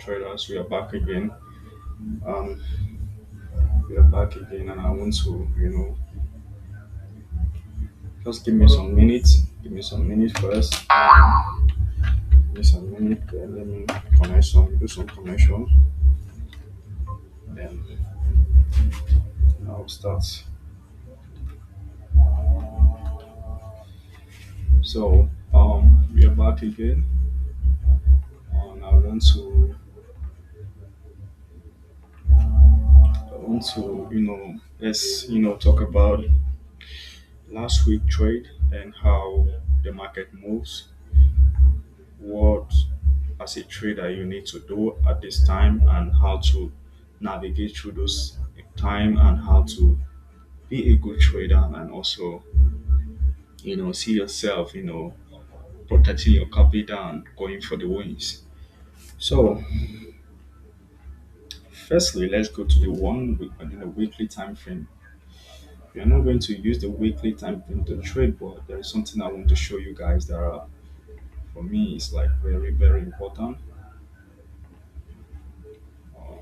traders. We are back again. Um, we are back again, and I want to, just give me some minutes. Give me some minutes first. Give me some minutes. Then let me do some connection. Then I'll start. We are back again, and let's talk about last week trade and how the market moves. What as a trader you need to do at this time and how to navigate through those time and how to be a good trader and also see yourself protecting your capital and going for the wins. So firstly, let's go to the weekly time frame. We are not going to use the weekly time frame to trade, but there is something I want to show you guys that for me is like very very important.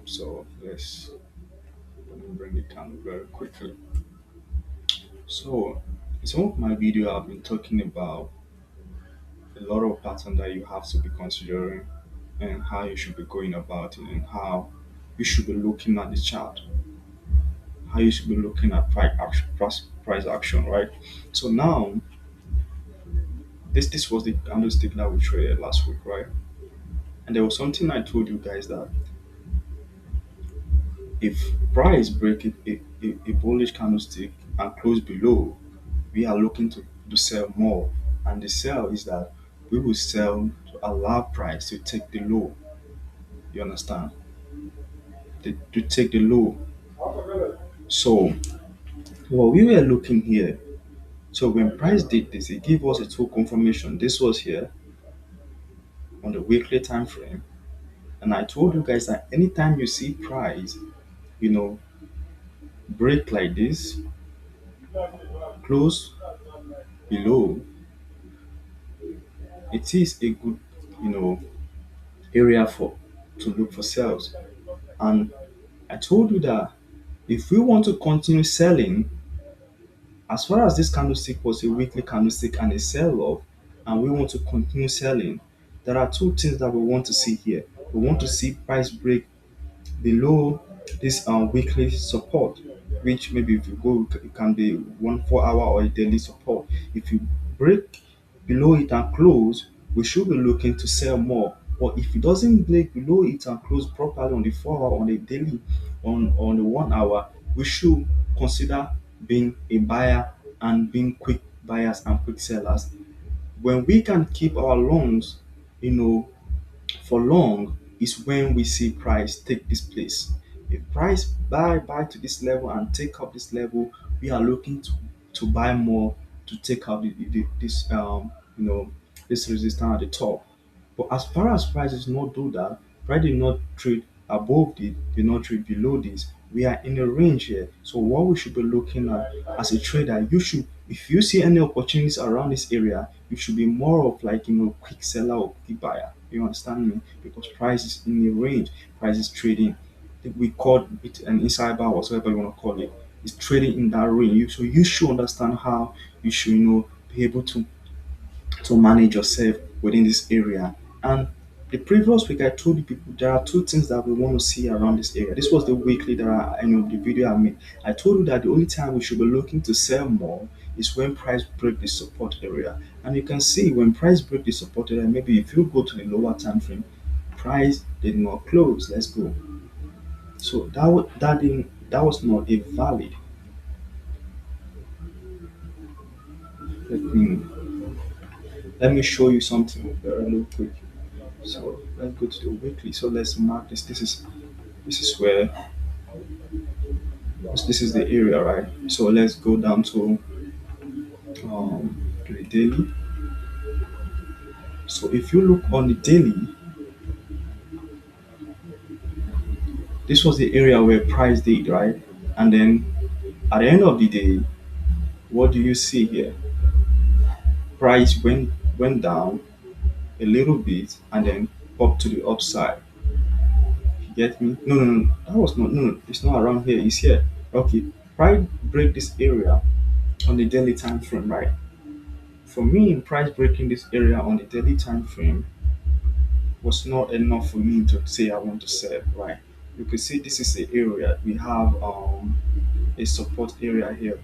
So let me bring it down very quickly. So, in some of my video, I've been talking about a lot of patterns that you have to be considering and how you should be going about it and how you should be looking at the chart, how you should be looking at price action, right? So now, this was the candlestick that we traded last week, right? And there was something I told you guys that if price break a bullish candlestick and close below, we are looking to sell more. And the sell is that we will sell to allow price to take the low. You understand? To take the low. So what we were looking here, so when price did this, it gave us a full confirmation. This was here on the weekly time frame. And I told you guys that anytime you see price, you know, break like this, close below, it is a good, you know, area for to look for sales. And I told you that if we want to continue selling, as far as this candlestick was a weekly candlestick and a sell off, and we want to continue selling, there are two things that we want to see here. We want to see price break below this weekly support, which maybe if you go, it can be 1 4 hour or a daily support. If you break below it and close, we should be looking to sell more. But if it doesn't break below it and close properly on the 4 hour, on the daily, on the 1 hour, we should consider being a buyer and being quick buyers and quick sellers. When we can keep our loans, you know, for long is when we see price take this place. If price buy to this level and take up this level, we are looking to buy more to take out this this resistance at the top. But as far as prices not do that, price did not trade above it, did not trade below this. We are in a range here. So what we should be looking at as a trader, you should, if you see any opportunities around this area, you should be more of like quick seller or quick buyer. You understand me? Because price is in a range, price is trading. We call it an inside bar, whatever you want to call it. It's trading in that range. So you should understand how you should be able to manage yourself within this area. And the previous week, I told you people there are two things that we want to see around this area. This was the weekly that the video I made. I told you that the only time we should be looking to sell more is when price break the support area. And you can see when price break the support area, maybe if you go to the lower time frame, price did not close. Let's go. So that was not a valid. Let me let me show you something very quick. So let's go to the weekly. So let's mark this. This is where this is the area, right? So let's go down to the daily. So if you look on the daily, this was the area where price did, right? And then at the end of the day, what do you see here? Price went down a little bit and then up to the upside. Get me? No, no, no. That was not. No, no. It's not around here. It's here. Okay. Price break this area on the daily time frame, right? For me, price breaking this area on the daily time frame was not enough for me to say I want to sell, right? You could see this is the area we have a support area here,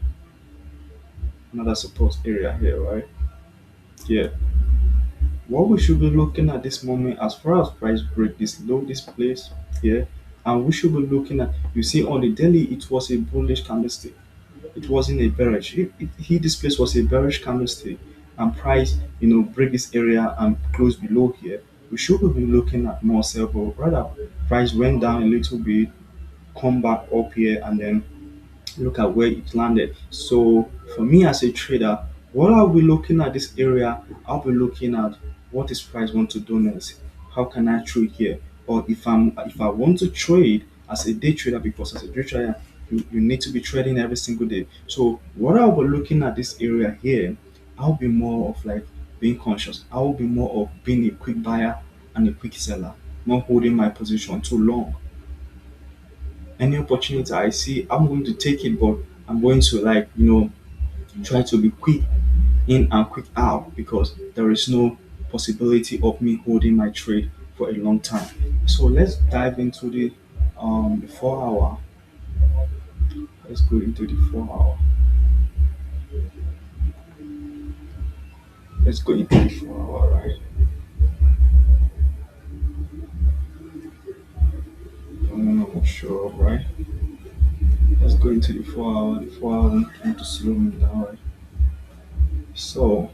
another support area here, right? Yeah. What we should be looking at this moment as far as price break this low this place here, and we should be looking at, you see on the daily it was a bullish candlestick. It wasn't a bearish. This place was a bearish candlestick, and price, break this area and close below here. We should have been looking at more sell, but rather price went down a little bit, come back up here, and then look at where it landed. So for me as a trader, what I'll be looking at this area, I'll be looking at what is price want to do next. How can I trade here? Or if I want to trade as a day trader, because as a day trader you need to be trading every single day. So what I'll be looking at this area here, I'll be more of like being conscious. I will be more of being a quick buyer and a quick seller, not holding my position too long. Any opportunity I see, I'm going to take it, but I'm going to try to be quick in and quick out because there is no possibility of me holding my trade for a long time. So let's dive into the 4 hour. Let's go into the 4 hour. Let's go into the 4 hour, right? I'm not sure, right? Let's go into the 4 hour. The 4 hour don't want to slow me down, right? So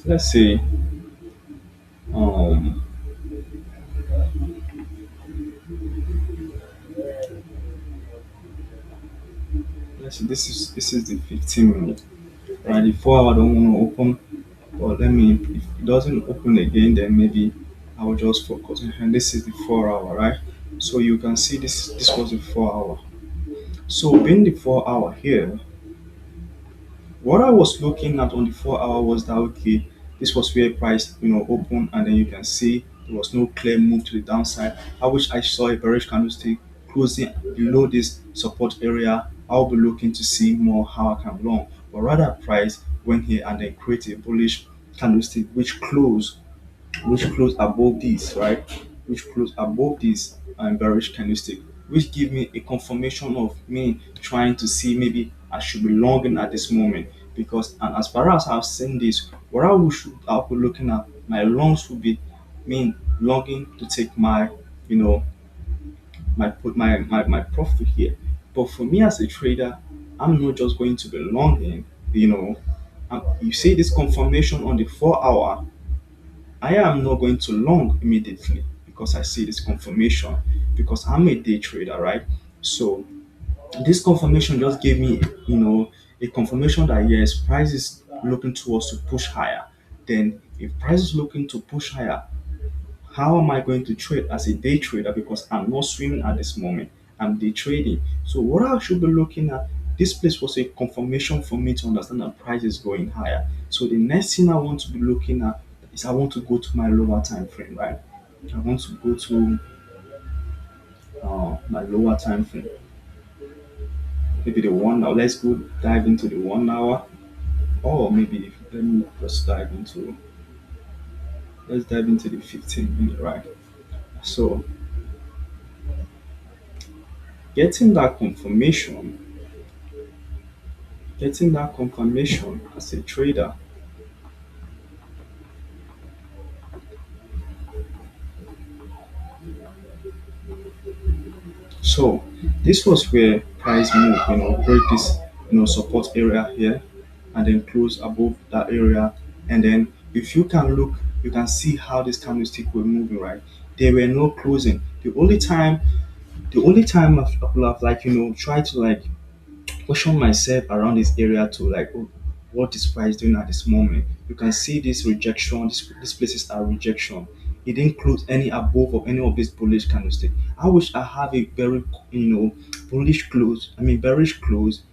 let's say um let's see, this is the 15 minute. Right, the 4 hour don't want to open, but let me, if it doesn't open again, then maybe I will just focus. And this is the 4 hour, right? So you can see this was the 4 hour. So being the 4 hour here, what I was looking at on the 4 hour was that okay, this was where price open, and then you can see there was no clear move to the downside. I wish I saw a bearish candlestick closing below this support area. I'll be looking to see more how I can long, but rather price went here and then create a bullish candlestick which close above this, right? Which close above this bearish candlestick, which give me a confirmation of me trying to see maybe I should be longing at this moment. Because and as far as I've seen this, what I'll be looking at my longs would be me longing to take my you know my profit here. But for me as a trader, I'm not just going to be longing, you know. You see this confirmation on the 4 hour, I am not going to long immediately because I see this confirmation because I'm a day trader, right? So this confirmation just gave me, a confirmation that yes, price is looking towards to push higher. Then if price is looking to push higher, how am I going to trade as a day trader? Because I'm not swimming at this moment. I'm day trading. So what I should be looking at, this place was a confirmation for me to understand that price is going higher. So the next thing I want to be looking at is I want to go to my lower time frame, right? I want to go to my lower time frame. Maybe the 1 hour. Let's go dive into the 1 hour. Or maybe let me just dive into let's dive into the 15 minute, right? So getting that confirmation as a trader. So this was where price move, break this, support area here and then close above that area. And then if you can look, you can see how this candlestick were moving, right? There were no closing. The only time I've like, tried to like question myself around this area to like, oh, what is price doing at this moment. You can see this rejection, these places are rejection. It didn't close any above of any of this bullish candlestick. I wish I have a very bullish close, I mean bearish close,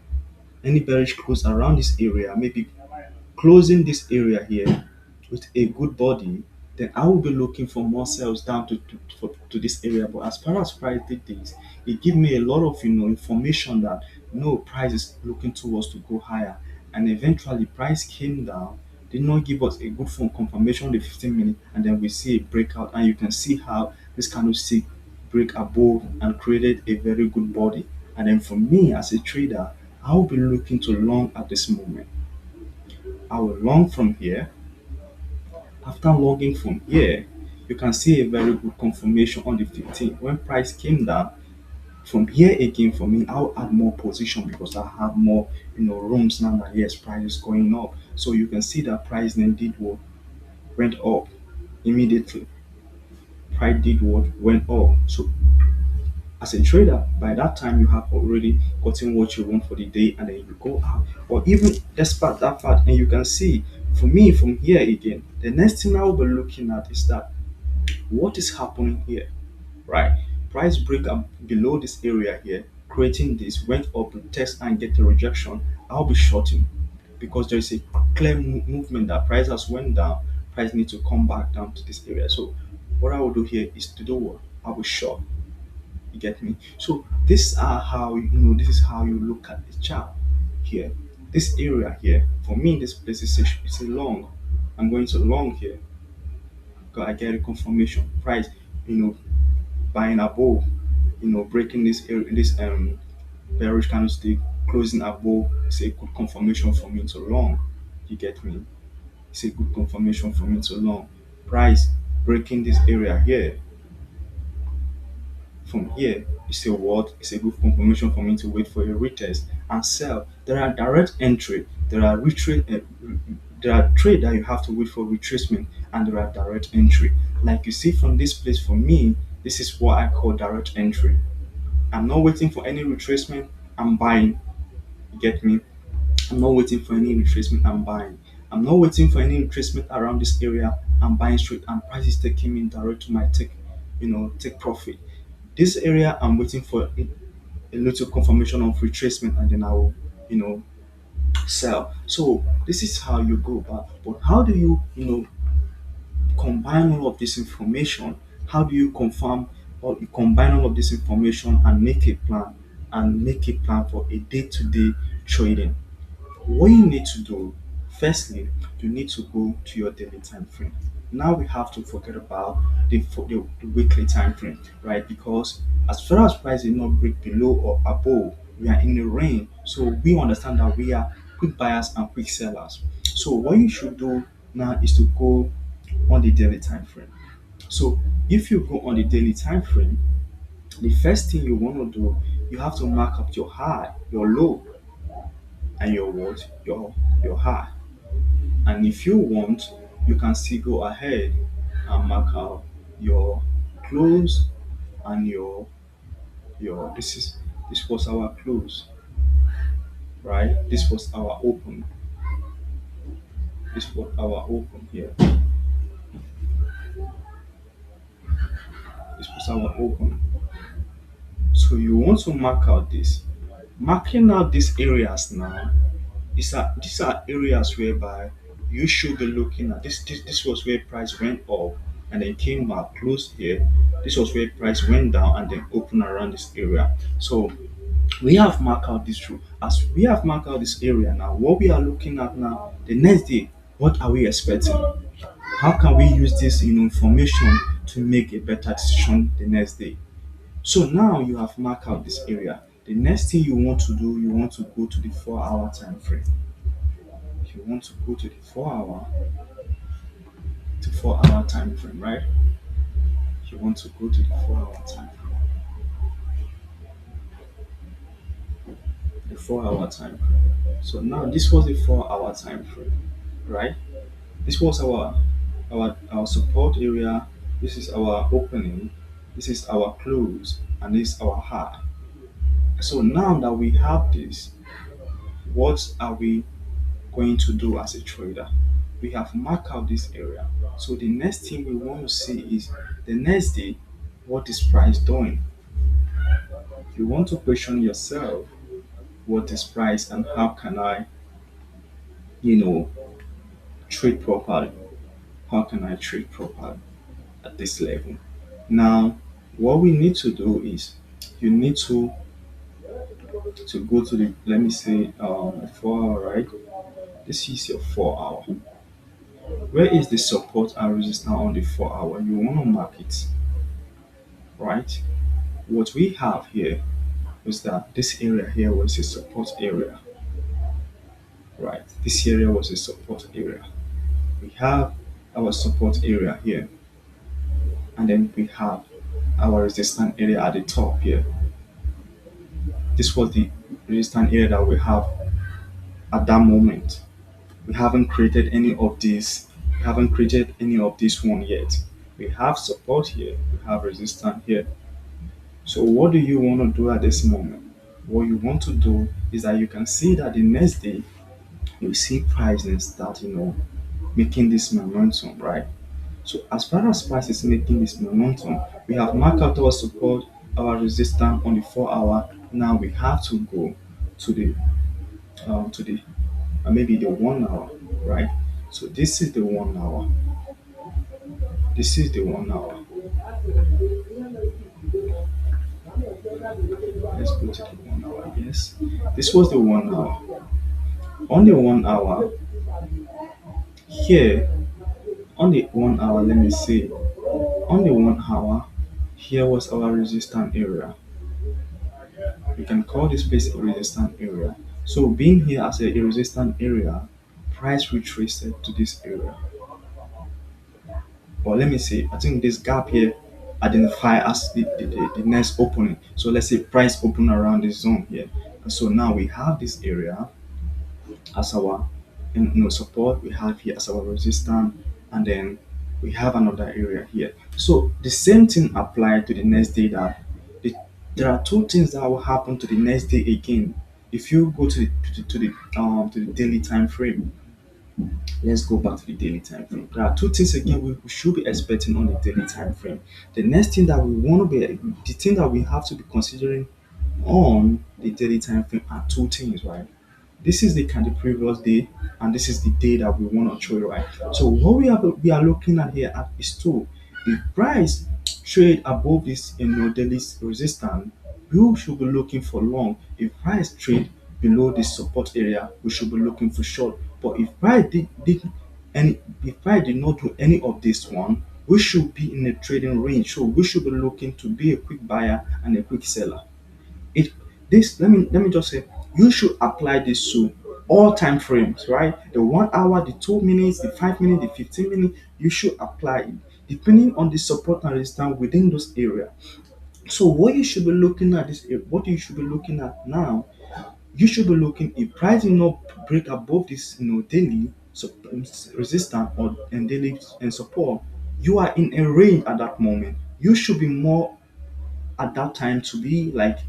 any bearish close around this area, maybe closing this area here with a good body, then I will be looking for more sales down to this area. But as far as price did this, it give me a lot of information that no price is looking towards to go higher, and eventually price came down. Did not give us a good phone confirmation the 15 minutes, and then we see a breakout, and you can see how this candlestick break above and created a very good body. And then for me as a trader, I will be looking to long at this moment. I will long from here. After logging from here, you can see a very good confirmation on the 15th. When price came down, from here again for me, I'll add more position because I have more rooms now that yes, price is going up. So you can see that price then did what? Went up immediately. Price did what? Went up. So as a trader, by that time you have already gotten what you want for the day and then you go out. But even despite that fact, and you can see for me from here again, the next thing I will be looking at is that what is happening here, right? Price break up below this area here, creating this, went up, test and get a rejection. I'll be shorting because there is a clear movement that price has went down. Price needs to come back down to this area. So what I will do here is to do what? I will short. You get me? So this are how this is how you look at the chart here. This area here, for me, this place is it's a long. I'm going to long here because I get a confirmation price, you know, buying above, breaking this area, this bearish candlestick, closing above. It's a good confirmation for me to long. You get me? It's a good confirmation for me to long. Price breaking this area here. From here, it's a what? It's a good confirmation for me to wait for a retest and sell. There are direct entry. There are retreat. There are trade that you have to wait for retracement, and there are direct entry. Like you see from this place, for me, this is what I call direct entry. I'm not waiting for any retracement. I'm buying. You get me? I'm not waiting for any retracement. I'm buying. I'm not waiting for any retracement around this area. I'm buying straight, and price is taking me direct to my take profit. This area, I'm waiting for a little confirmation of retracement, and then I will, you know, sell. So this is how you go about. But how do you, combine all of this information? How do you confirm or you combine all of this information and make a plan for a day-to-day trading? What you need to do, firstly, you need to go to your daily time frame. Now we have to forget about the weekly time frame, right? Because as far as price is not break below or above, we are in the range. So we understand that we are quick buyers and quick sellers. So what you should do now is to go on the daily time frame. So if you go on the daily time frame, the first thing you want to do, you have to mark up your high, your low, and your what? Your high. And if you want, you can still go ahead and mark out your close and your this was our close, right? This was our open. This was our open here. This was our open. So you want to mark out this. Marking out these areas now these are areas whereby you should be looking at this was where price went up and then came back closed here. This was where price went down and then opened around this area. So we have marked out this route. As we have marked out this area now, what we are looking at now, the next day, what are we expecting? How can we use this information to make a better decision the next day? So now you have marked out this area. The next thing you want to do, you want to go to the 4 hour time frame. If you want to go to the 4 hour time frame, right? If you want to go to the 4 hour time frame, the 4 hour time frame. So now this was the 4 hour time frame, right? This was our support area. This is our opening. This is our close, and this is our high. So now that we have this, what are we going to do as a trader? We have marked out this area. So the next thing we want to see is the next day, what is price doing? You want to question yourself, what is price and how can I, you know, trade properly? How can I trade properly at this level? Now, what we need to do is you need to go to the, let me say, 4 hour, right? This is your 4 hour. Where is the support and resistance on the 4 hour? You want to mark it, right? What we have here is that this area here was a support area, right? This area was a support area. We have our support area here, and then we have our resistance area at the top here. This was the resistance area that we have at that moment. We haven't created any of these. We haven't created any of this one yet. We have support here. We have resistance here. So what do you want to do at this moment? What you want to do is that you can see that the next day you see pricing start, making this momentum, right? So as far as price is making this momentum, we have marked out our support, our resistance on the 4 hour. Now we have to go to the maybe the 1 hour, right? So this is the 1 hour. This is the 1 hour. Let's go to the 1 hour. Yes, this was the 1 hour. On the 1 hour here, on the 1 hour, let me see. On the 1 hour, here was our resistance area. We can call this place a resistance area. So being here as a resistance area, price retraced to this area. Or let me say, I think this gap here identify as the next opening. So let's say price open around this zone here. And so now we have this area as our support, we have here as our resistance, and then we have another area here. So the same thing apply to the next day, that the, there are two things that will happen to the next day again. If you go to the daily time frame, let's go back to the daily time frame. There are two things again we should be expecting on the daily time frame. The next thing that we want to be, the thing that we have to be considering on the daily time frame are two things, right? This is the previous day, and this is the day that we want to trade, right? So what we are looking at here at is two. If price trade above this daily resistance, we should be looking for long. If price trade below this support area, we should be looking for short. But if price did not do any of this one, we should be in a trading range. So we should be looking to be a quick buyer and a quick seller. It this let me just say, you should apply this to all time frames, right? The 1 hour, the 2 minutes, the 5 minutes, the 15 minutes, you should apply it depending on the support and resistance within those areas. So what you should be looking at what you should be looking at now, you should be looking, if price did not break above this daily resistance or and daily and support, you are in a range at that moment. You should be more at that time to be like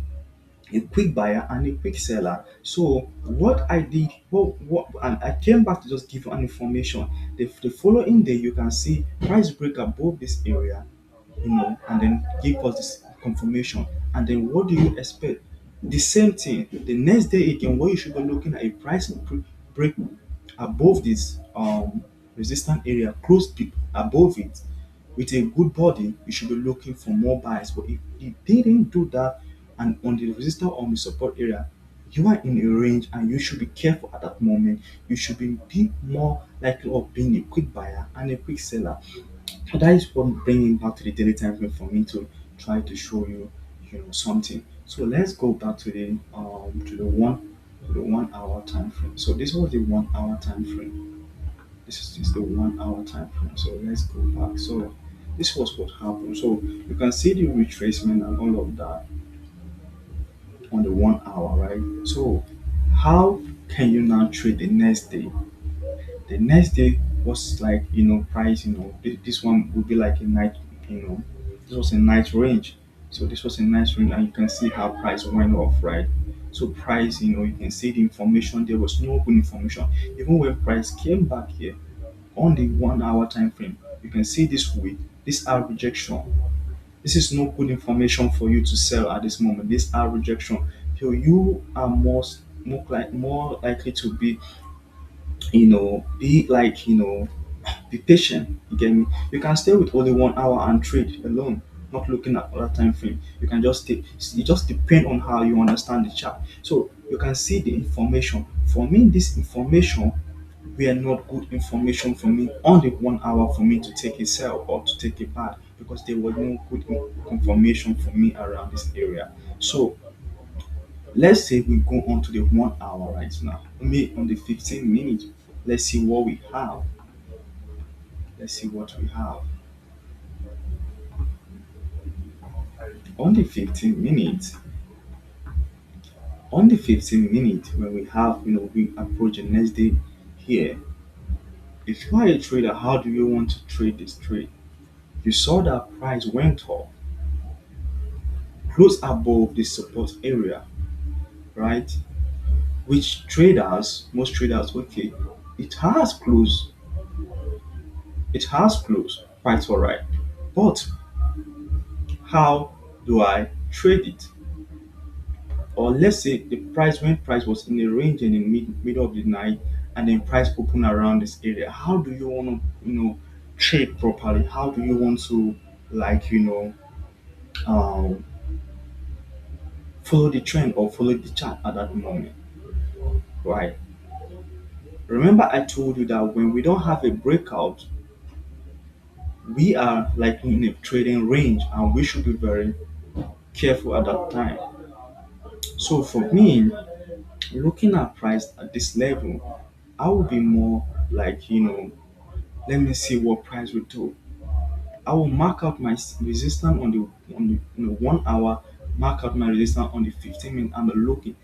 a quick buyer and a quick seller. So what I did, what and I came back to just give you an information. The following day, you can see price break above this area, and then give us this confirmation. And then what do you expect? The same thing. The next day again, what you should be looking at, a price break above this resistance area, close above it with a good body, you should be looking for more buys. But if it didn't do that, and on the resistance or the support area, you are in a range and you should be careful at that moment. You should be more likely of being a quick buyer and a quick seller. So that is what I'm bringing back to the daily time frame for me to try to show you, something. So let's go back to the 1 hour time frame. So this was the 1 hour time frame. This is the 1 hour time frame. So let's go back. So this was what happened. So you can see the retracement and all of that on the 1 hour, right? So how can you now trade the next day? The next day was like, price, this one would be like a night, this was a night range. So this was a nice range, and you can see how price went off, right? So price, you can see the information, there was no good information. Even when price came back here on the 1 hour time frame, you can see this week, this are rejection. This is no good information for you to sell at this moment. This are rejection. So you are more likely to be, be like, Be patient. You get me? You can stay with only 1 hour and trade alone, not looking at other time frame. You can just stay. It just depend on how you understand the chart. So you can see the information. For me, this information were not good information for me on the 1 hour for me to take a sell or to take a buy because there was no good information for me around this area. So let's say we go on to the 1 hour right now. Me on the 15 minutes. Let's see what we have. Let's see what we have. On the 15 minutes, when we have, we approach the next day here. If you are a trader, how do you want to trade this trade? You saw that price went up close above the support area, right? Which traders, most traders, okay, it has closed, quite all right. But how do I trade it? Or let's say the price when price was in the range in the middle of the night and then price open around this area. How do you want to, trade properly? How do you want to like, um, follow the trend or follow the chart at that moment, right? Remember I told you that when we don't have a breakout, we are like in a trading range and we should be very careful at that time. So for me, looking at price at this level, I will be more like, let me see what price will do. I will mark out my resistance on the 1 hour, mark out my resistance on the 15 minute. I'm looking.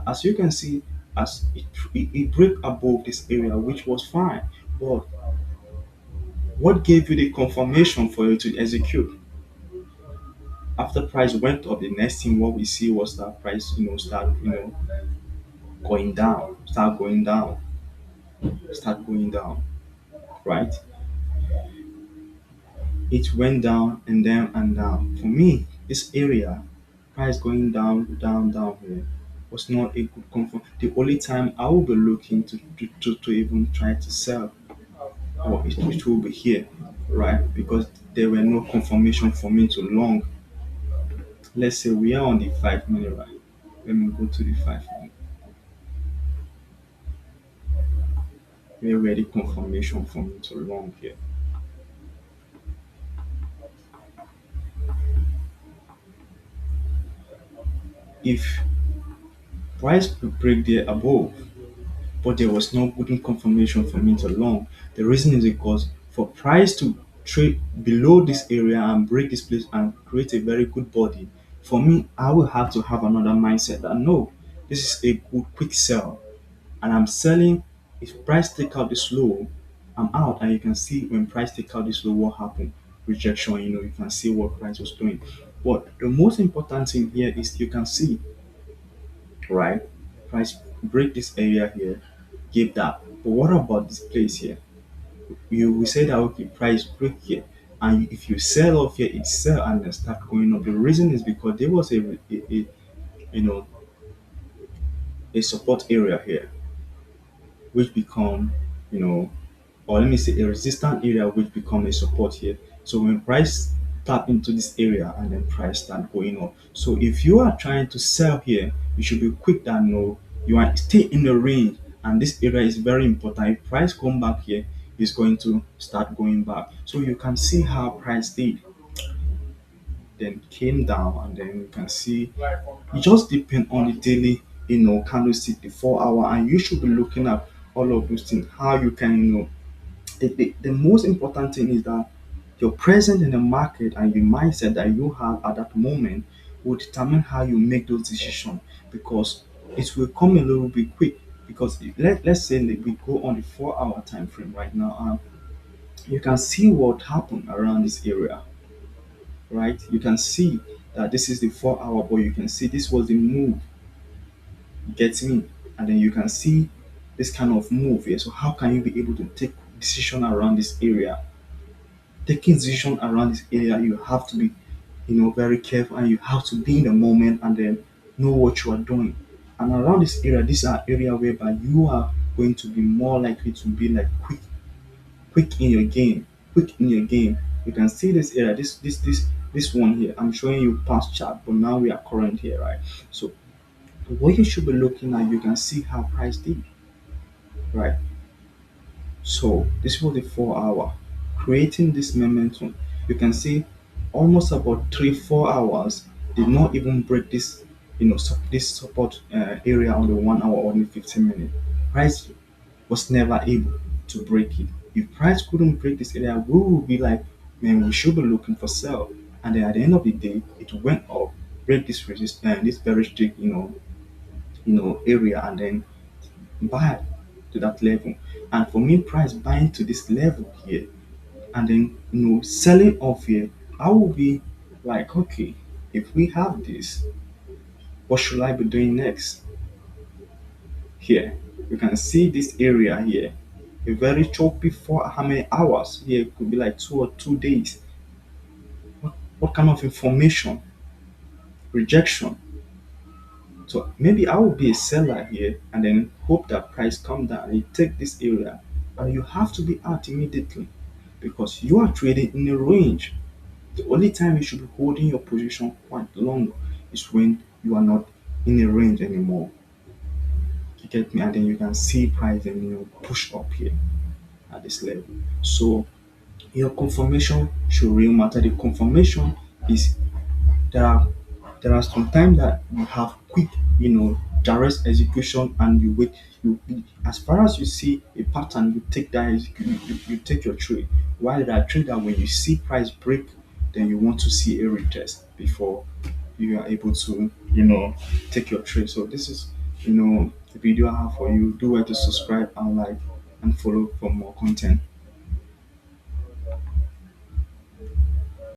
As you can see, as it break above this area, which was fine. But what gave you the confirmation for you to execute? After price went up, the next thing what we see was that price, start, going down, start going down, right? It went down and down and down. For me, this area, price going down, down, down here, was not a good comfort. The only time I will be looking to even try to sell, or it will be here, right? Because there were no confirmation for me to long. Let's say we are on the 5 minute, right? Let me go to the 5 minute. We're ready confirmation for me to long here. If price will break there above, but there was no good confirmation for me to long. The reason is because for price to trade below this area and break this place and create a very good body, for me, I will have to have another mindset that no, this is a good quick sell, and I'm selling. If price take out this low, I'm out, and you can see when price take out this low, what happened? Rejection. You can see what price was doing. But the most important thing here is you can see, right? Price break this area here, give that. But what about this place here? You will say that okay, price break here, and if you sell off here, it sell and then start going up. The reason is because there was a you know a support area here, which become you know or let me say a resistance area which become a support here. So when price tap into this area and then price start going up. So if you are trying to sell here, you should be quick that no, you are stay in the range and this area is very important. If price come back here, it's going to start going back. So you can see how price did then came down and then you can see it just depend on the daily candlestick, the 4 hour, and you should be looking at all of those things how you can the most important thing is that your presence in the market and the mindset that you have at that moment will determine how you make those decisions because it will come a little bit quick because let's say that we go on the 4 hour time frame right now and you can see what happened around this area, right? You can see that this is the 4 hour, but you can see this was the move, gets me, and then you can see this kind of move here. So how can you be able to take decision around this area? Taking decision around this area, you have to be, very careful, and you have to be in the moment, and then know what you are doing. And around this area, these are area whereby you are going to be more likely to be like quick quick in your game, quick in your game. You can see this area, this one here. I'm showing you past chart, but now we are current here, right? So what you should be looking at, you can see how price did, right? So this was the 4 hour creating this momentum. You can see almost about 3 4 hours did not even break this, this support area on the 1 hour or the 15 minute. Price was never able to break it. If price couldn't break this area, we will be like, man, we should be looking for sell. And then at the end of the day, it went up, break this resistance, this very strict, area, and then buy to that level. And for me, price buying to this level here, and then selling off here, I will be like, okay, if we have this, what should I be doing next? Here, you can see this area here, a very choppy for how many hours here? It could be like 2 or 2 days. What kind of information? Rejection. So maybe I will be a seller here and then hope that price come down and you take this area, and you have to be out immediately because you are trading in a range. The only time you should be holding your position quite long is when you are not in a range anymore. You get me? And then you can see price and push up here at this level. So your confirmation should really matter. The confirmation is there are there are some times that you have quick, direct execution, and you wait. As far as you see a pattern, you take that you take your trade. While there are trade that when you see price break, then you want to see a retest before you are able to take your trade. So this is the video I have for you. Do well to subscribe and like and follow for more content.